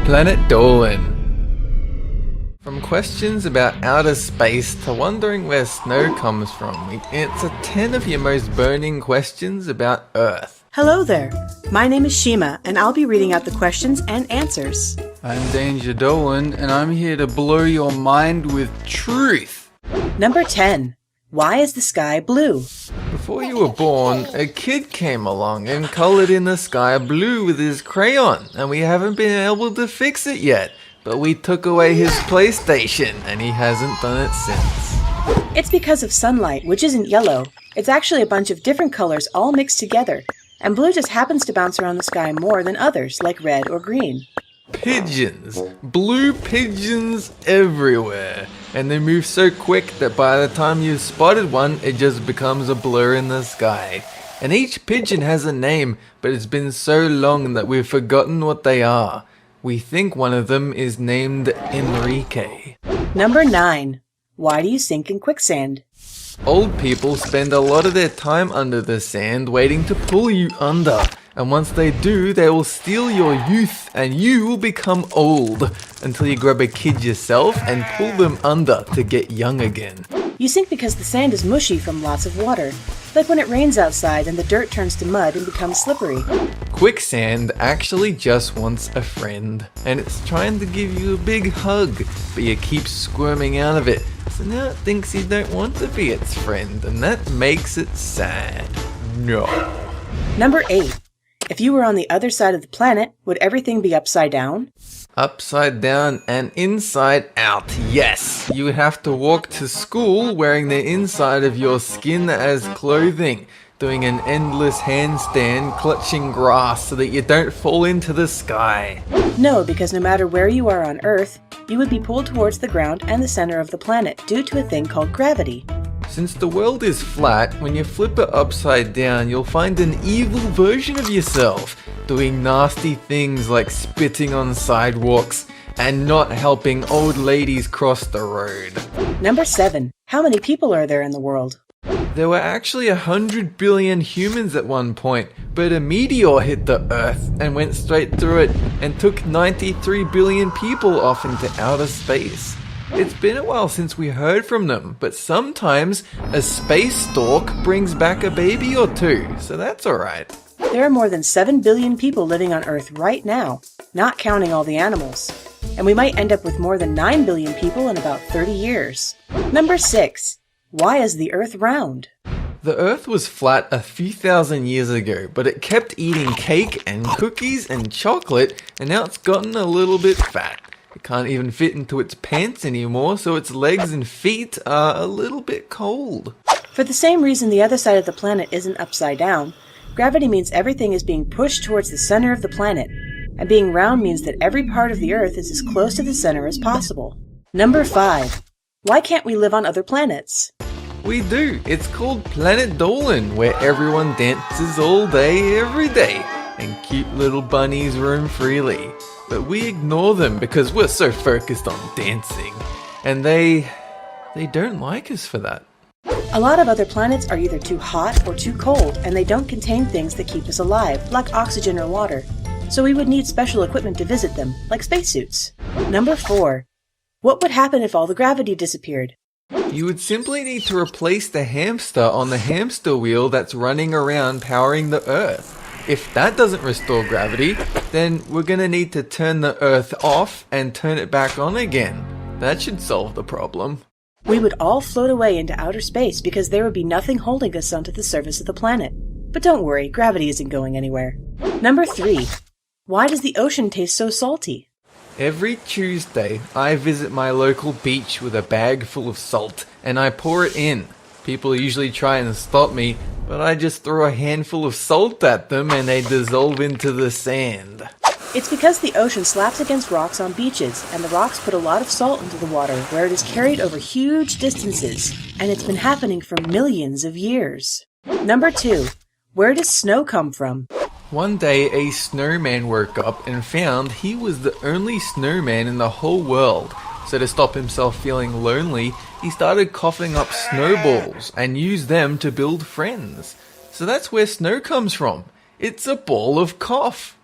Planet Dolan. From questions about outer space to wondering where snow comes from, we answer 10 of your most burning questions about Earth. Hello there. My name is Shima, and I'll be reading out the questions and answers. I'm Danger Dolan, and I'm here to blow your mind with truth. Number 10. Why is the sky blue? Before you were born, a kid came along and colored in the sky blue with his crayon, and we haven't been able to fix it yet. But we took away his PlayStation, and he hasn't done it since. It's because of sunlight, which isn't yellow. It's actually a bunch of different colors all mixed together, and blue just happens to bounce around the sky more than others, like red or green. Pigeons. Blue pigeons everywhere. And they move so quick that by the time you've spotted one, it just becomes a blur in the sky. And each pigeon has a name, but it's been so long that we've forgotten what they are. We think one of them is named Enrique. Number 9. Why do you sink in quicksand? Old people spend a lot of their time under the sand waiting to pull you under. And once they do, they will steal your youth and you will become old until you grab a kid yourself and pull them under to get young again. You sink because the sand is mushy from lots of water, like when it rains outside and the dirt turns to mud and becomes slippery. Quicksand actually just wants a friend, and it's trying to give you a big hug, but you keep squirming out of it. So now it thinks you don't want to be its friend, and that makes it sad. No. Number 8. If you were on the other side of the planet, would everything be upside down? Upside down and inside out, yes. You would have to walk to school wearing the inside of your skin as clothing, doing an endless handstand, clutching grass so that you don't fall into the sky. No, because no matter where you are on Earth, you would be pulled towards the ground and the center of the planet due to a thing called gravity. Since the world is flat, when you flip it upside down, you'll find an evil version of yourself, doing nasty things like spitting on sidewalks and not helping old ladies cross the road. Number 7. How many people are there in the world? There were actually 100 billion humans at one point, but a meteor hit the Earth and went straight through it and took 93 billion people off into outer space. It's been a while since we heard from them, but sometimes a space stork brings back a baby or two, so that's alright. There are more than 7 billion people living on Earth right now, not counting all the animals. And we might end up with more than 9 billion people in about 30 years. Number 6. Why is the Earth round? The Earth was flat a few thousand years ago, but it kept eating cake and cookies and chocolate, and now it's gotten a little bit fat. It can't even fit into its pants anymore, so its legs and feet are a little bit cold. For the same reason the other side of the planet isn't upside down, gravity means everything is being pushed towards the center of the planet, and being round means that every part of the Earth is as close to the center as possible. Number 5. Why can't we live on other planets? We do. It's called Planet Dolan, where everyone dances all day, every day, and cute little bunnies roam freely. But we ignore them because we're so focused on dancing, and they don't like us for that. A lot of other planets are either too hot or too cold, and they don't contain things that keep us alive, like oxygen or water. So we would need special equipment to visit them, like spacesuits. Number 4. What would happen if all the gravity disappeared? You would simply need to replace the hamster on the hamster wheel that's running around powering the Earth. If that doesn't restore gravity, then we're gonna need to turn the Earth off and turn it back on again. That should solve the problem. We would all float away into outer space because there would be nothing holding us onto the surface of the planet. But don't worry, gravity isn't going anywhere. Number 3. Why does the ocean taste so salty? Every Tuesday, I visit my local beach with a bag full of salt, and I pour it in. People usually try and stop me, but I just throw a handful of salt at them and they dissolve into the sand. It's because the ocean slaps against rocks on beaches, and the rocks put a lot of salt into the water, where it is carried over huge distances, and it's been happening for millions of years. Number 2. Where does snow come from? One day, a snowman woke up and found he was the only snowman in the whole world. So to stop himself feeling lonely, he started coughing up snowballs and used them to build friends. So that's where snow comes from. It's a ball of cough.